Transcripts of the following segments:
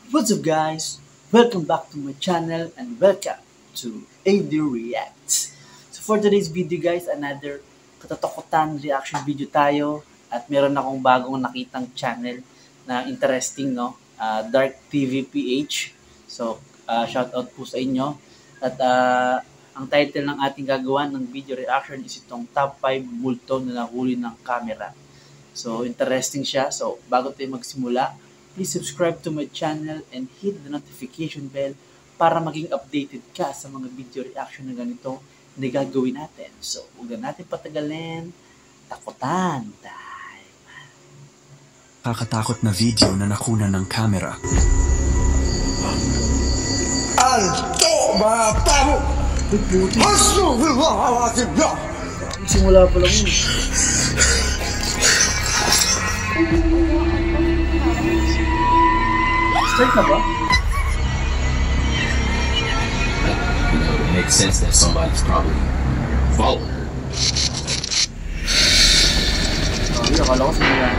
What's up guys? Welcome back to my channel and welcome to AD Reacts. So for today's video guys, another katatakutan reaction video tayo at meron akong bagong nakitang channel na interesting, no? Dark TV PH. So shout out po sa inyo at ang title ng ating gagawa ng video reaction is itong top 5 multo na nahuli ng camera. So interesting siya. So bago tayo magsimula, please subscribe to my channel and hit the notification bell para maging updated ka sa mga video reaction na ganito na gagawin natin. So, huwag na natin patagalin. Takutan time. Kakatakot na video na nakuna ng camera. Alto mga tao! Simula pa lang yun. Start na ba? It makes sense that somebody's probably following her. Sorry, akala ko simula.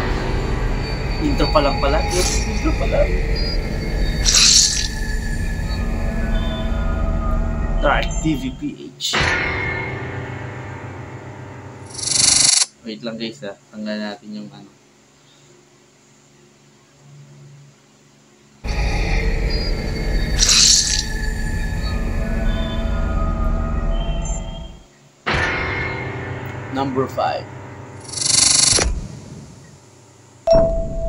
Intro pa lang pala. Yes, intro pa lang. Dark TV PH. Wait lang guys ha. Tanggalin natin yung ano. Number 5.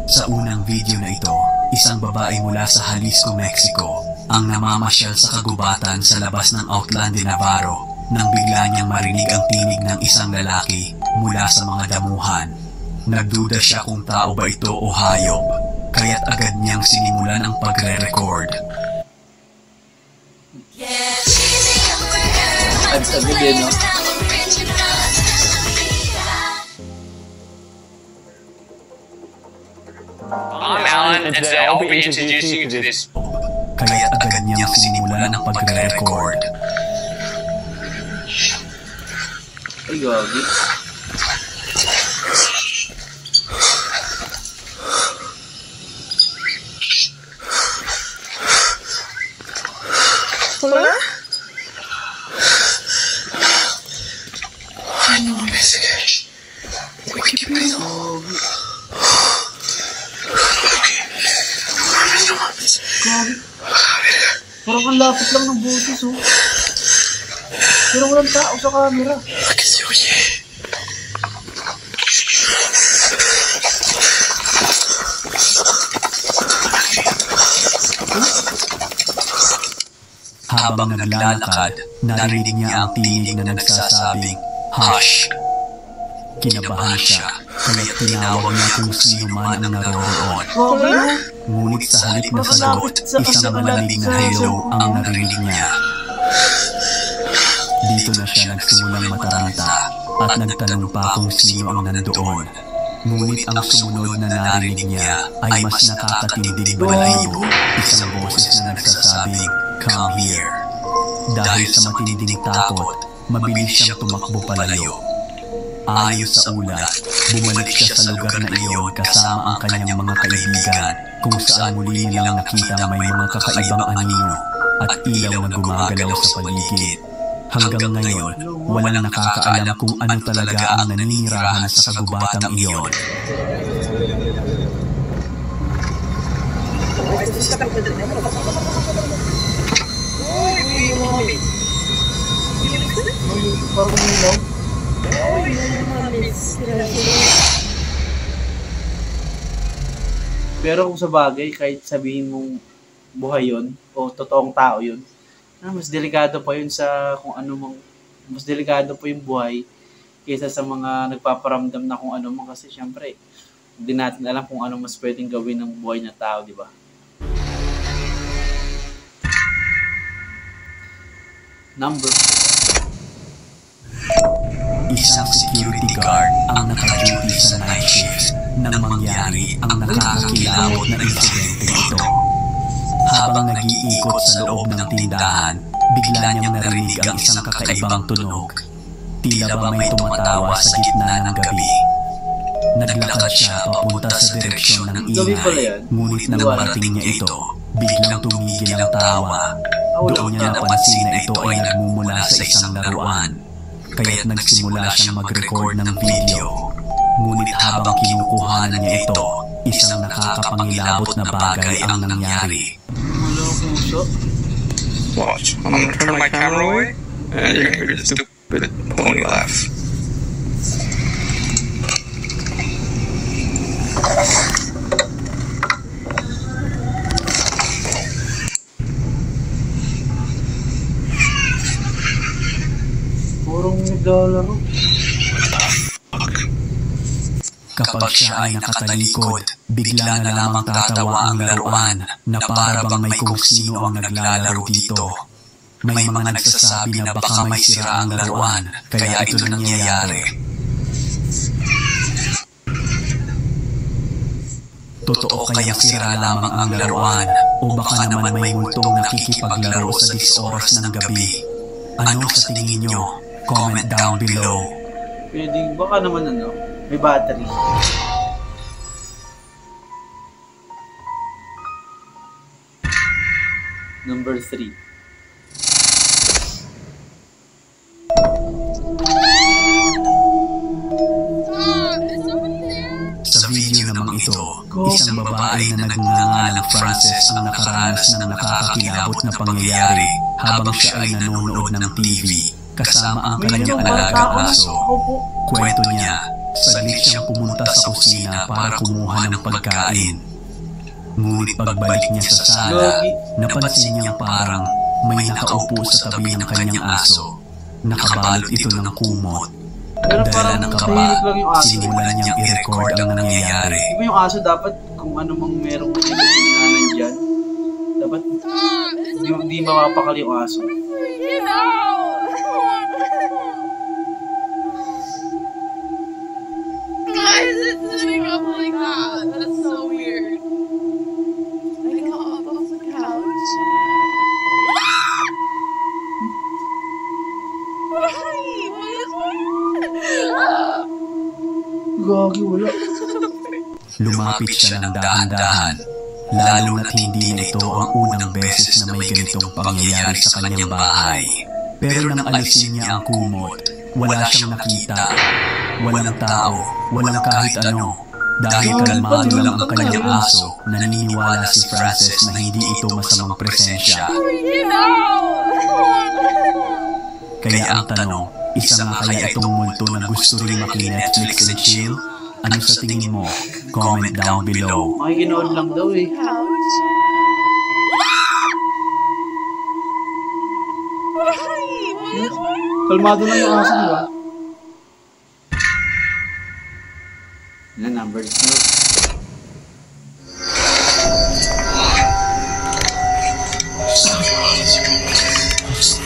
Sa unang video na ito, isang babae mula sa Jalisco, Mexico, ang namamasyal sa kagubatan sa labas ng Outland de Navarro nang bigla niyang marinig ang tinig ng isang lalaki mula sa mga damuhan. Nagduda siya kung tao ba ito o hayop, kaya't agad niyang sinimulan ang pagre-record. Ang sabi din, no? I'm Alan, and today I'll be introducing you to this. Kaya't agad niyang sinimulan ang pagre-record. Ay, gagi. Wala? Ano ang message? Wikipedia. Gagi. Parang ang lapit lang ng boses, oh. Pero walang tao sa camera. Habang naglalakad, narinig niya ang tinig na nagsasabing, "Hush!" Kinabahan siya, kaya't tinawag niya kung sino man ang naroroon. Gagi, no? Ngunit sa halip na sagot, isang malamig na hello ang narinig niya. Dito na siya nagsimulang mataranta at nagtanong pa kung sino ang nandoon. Ngunit ang sumunod na narinig niya ay mas nakakatindig balahibo, isang boses na nagsasabing, "Come here." Dahil sa matinding takot, mabilis siyang tumakbo palayo. Ayon sa ulat, bumalik siya sa lugar na iyon kasama ang kanyang mga kaibigan, kung saan muli nilang nakita may mga kakaibang anino at ilaw na gumagalaw sa paligid. Hanggang ngayon, walang nakakaalam kung ano talaga ang naninirahan sa kagubatang iyon. Parang umilaw. Pero kung sa bagay, kahit sabihin mong buhay yun o totoong tao yun, mas delikado pa yun sa kung ano mang, mas delikado pa yung buhay kaysa sa mga nagpaparamdam na kung ano mang, kasi syempre hindi natin alam kung ano mas pwedeng gawin ng buhay na tao, di ba? Number 4. Isang security guard ang naka-duty sa night shift nang mangyari ang nakakakilabot na insidente ito. Habang nag-iikot sa loob ng tindahan, bigla niyang narinig ang isang kakaibang tunog. Tila ba may tumatawa sa gitna ng gabi. Naglakad siya papunta sa direksyon ng ingay, ngunit nang marating niya ito, Biglang tumigil ang tawa. Doon niya napansin na ito ay nagmumula sa isang laruan. Kaya't nagsimula siyang mag-record ng video. Ngunit habang kinukuhanan niya ito, isang nakakapangilabot na bagay ang nangyari. Watch, I'm gonna turn my camera away, and you're gonna hear the stupid pony laugh. Purong naglalaro. Kapag siya ay nakatalikod, bigla na lamang tatawa ang laruan na para bang may kung sino ang naglalaro dito. May mga nagsasabi na baka may sira ang laruan, kaya ito nangyayari. Totoo kaya sira lamang ang laruan o baka naman may multong nakikipaglaro sa 10 oras ng gabi? Ano sa tingin nyo? Comment down below. Pwede, baka naman may battery. Number 3. Sa video namang ito, isang babae na nagngangalang Frances ang nakaranas ng nakakakilabot na pangyayari habang siya ay nanonood ng TV kasama ang kanyang alagang aso. Kwento niya, saglit siyang pumunta sa kusina para kumuha ng pagkain. Ngunit pagbalik niya sa sala, napansin niyang parang may nakaupo sa tabi ng kanyang aso. Nakabalot ito ng kumot. Dala ng kaba, sinimulan niyang i-record ang nangyayari. Di ba yung aso dapat kung ano mang merong pinagkinanan dyan, dapat di mapapakal yung aso. Why is it sitting up like that? That's so weird. I can come up off the couch. Gagi, wala. Lumapit siya ng dahan-dahan, lalo na't hindi na ito ang unang beses na may ganitong pangyayari sa kanyang bahay. Pero nang alisin niya ang kumot, wala siyang nakita. Walang tao, walang kahit ano. Dahil kalmado lang ang kanyang aso, naniniwala si Frances na hindi ito masamang presensya. Kaya ang tanong, isa nga kaya itong multo na gusto rin maki-Netflix and chill? Ano sa tingin mo? Comment down below. Makikinood lang daw eh. Kalmado lang yung aso, di ba? Yan, number 2.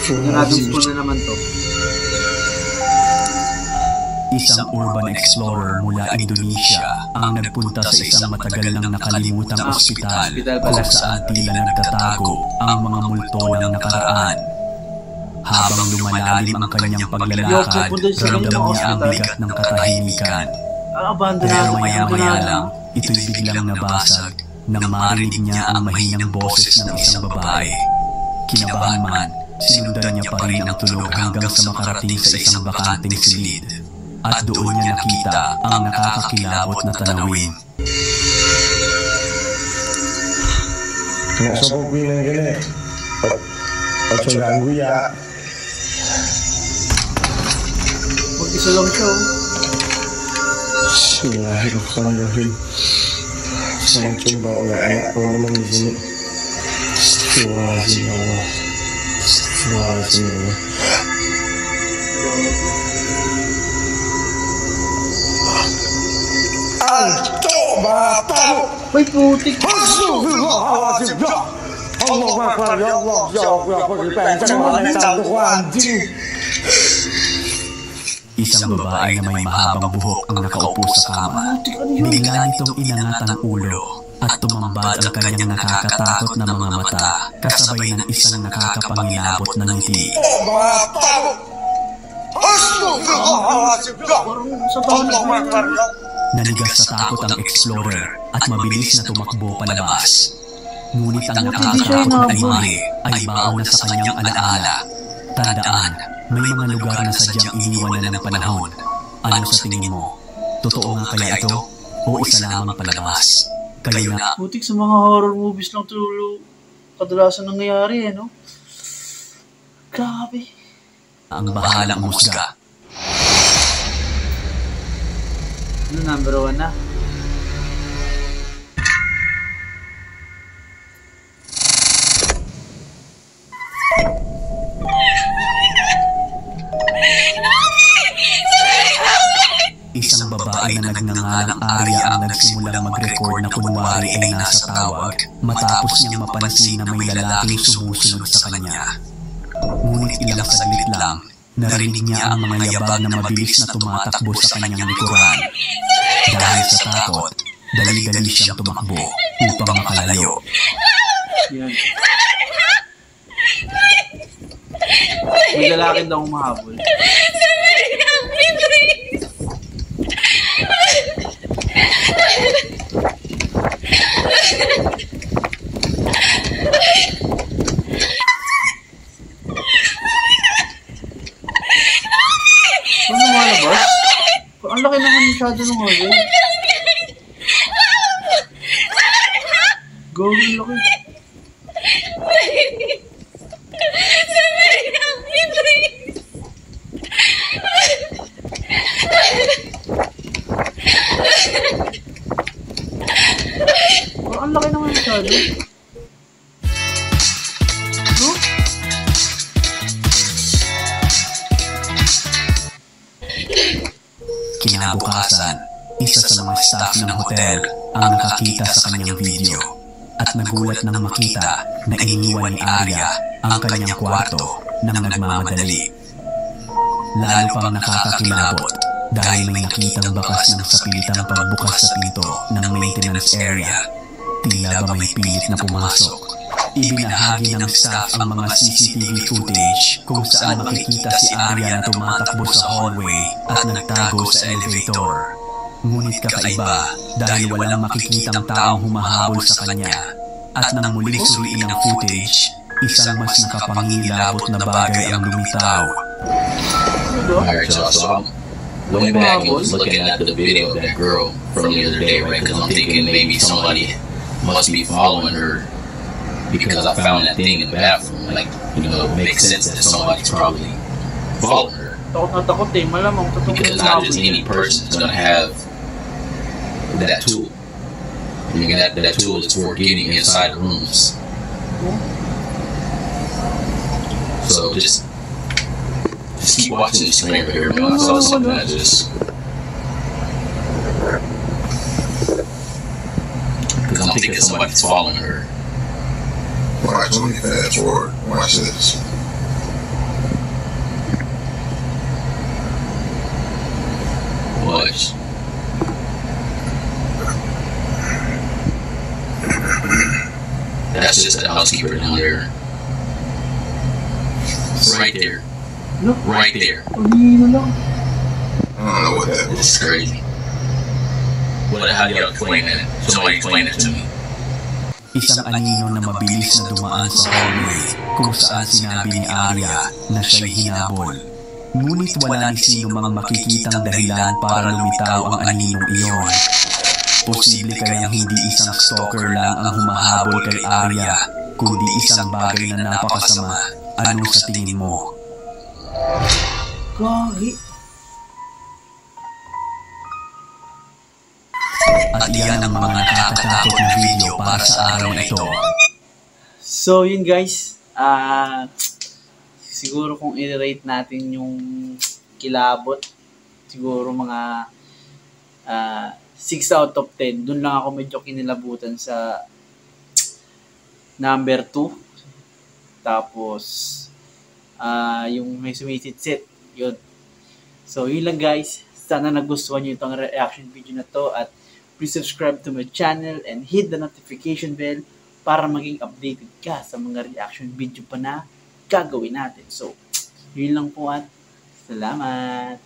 Naradong spoon na naman to. Isang urban explorer mula Indonesia ang nagpunta sa isang matagal nang nakalimutang ospital kung saan tila nagtatago ang mga multo ng nakaraan. Habang lumalalim ang kanyang paglalakad, ramdam niya ang bigat ng katahimikan. Pero maya-maya lang, ito'y biglang nabasag nang marinig niya ang mahinang boses ng isang babae. Kinabahan man, sinundan niya pa rin ang tulog hanggang sa makarating sa isang bakanting silid. At doon niya nakita ang nakakakilabot na tanawin. Nggak sopo gini gini. Ojo ganggu ya. Mag-isa lang siya. Bismillahirrahmanirrahim. Saya coba nggak enak kalau memang di sini. Astagfirullahaladzim ya Allah. Astagfirullahaladzim ya Allah. Antuk bapakmu. May putik. Astagfirullahaladzim ya Allah Akbar ya Allah. Ya Allah pergi pencet mana cantik anjing. Isang babae na may mahabang buhok ang nakaupo sa kama. Bigla nitong inangat ang ulo at tumambad ang kanyang nakakatakot na mga mata kasabay ng isang nakakapangilabot na ngiti. Nanigas sa takot ang explorer at mabilis na tumakbo palabas. Ngunit ang Hindi siya nakakatakot na inabot. imahe ay baon na sa kanyang alaala. Tandaan, may mga lugar na sadyang iniwan na ng panahon. Ano sa tingin mo? Totoo nga kaya ito? O isa lamang palabas? Kayo na Putik sa mga horror movies lang tulo kadalasan nangyayari no? Grabe. ang bahalang musga. Ano, number 1 na? Isang babae na nagngangalang Arya ang nagsimulang mag-record na kunwari ay nasa tawag matapos niyang mapansin na may lalaking sumusunod sa kanya. Ngunit ilang saglit lang, narinig niya ang mga yabag na mabilis na tumatakbo sa kanyang likuran. Dahil sa takot, dali-dali siyang tumakbo upang makalayo. Yan. May lalaki daw umahabol. Ano malabas? Ang laki naman masyado ng huli. Gawin laki. Ang laki naman masyado. No? Kinabukasan, isa sa mga staff ng hotel ang nakakita sa kanyang video at nagulat nang makita na iniwan ni Arya ang kanyang kwarto nang nagmamadali. Lalo pang nakakakilabot dahil may nakitang bakas ng sapilitang pagbukas sa pinto ng maintenance area. Tila ba may pilit na pumasok. Ibinahagi ng staff ang mga CCTV footage kung saan makikita si Arya na tumatakbo sa hallway at nagtago sa elevator. Ngunit kakaiba dahil walang makikitang taong humahabol sa kanya. At nang muling suriin ang footage, isang mas nakapangilabot na bagay ang lumitaw. Alright, y'all, so I'm went back and was looking at the video of that girl from the other day, right? Because I'm thinking maybe somebody must be following her because I found that thing in the bathroom. Like, you know, it makes sense that somebody's probably following her. Takot na takot eh. Malamang totoo Because not just any person is going to have that tool. I mean, that tool is for getting inside the rooms. So just keep watching the screen right here, man. I saw something that just... Because I'm thinking somebody's following her. Watch, let me fast forward. Watch this. Watch. That's just the housekeeper down there. Right there. Look. Right there. Ano lang. I don't know what that was. This is crazy. How do y'all explain that? Somebody explain that to me. Isang anino na mabilis na dumaan sa hallway kung saan sinabi ni Arya na siya'y hinabol. Ngunit wala ni sino mang makikitang dahilan para lumitaw ang aninong iyon. Posible kayang hindi isang stalker lang ang humahabol kay Arya, kundi isang bagay na napakasama. Ano sa tingin mo? Gagi. At iyan ang mga nakakatakot na video para sa araw na ito. So, yun guys. Siguro kung i-rate natin yung kilabot, siguro mga 6 out of 10. Doon lang ako medyo kinilabutan sa number 2. Tapos, yung may sumisitsit. Yun. So, yun lang guys. Sana nagustuhan nyo itong reaction video na to at please subscribe to my channel and hit the notification bell para maging updated ka sa mga reaction video pa na gagawin natin. So, yun lang po at salamat!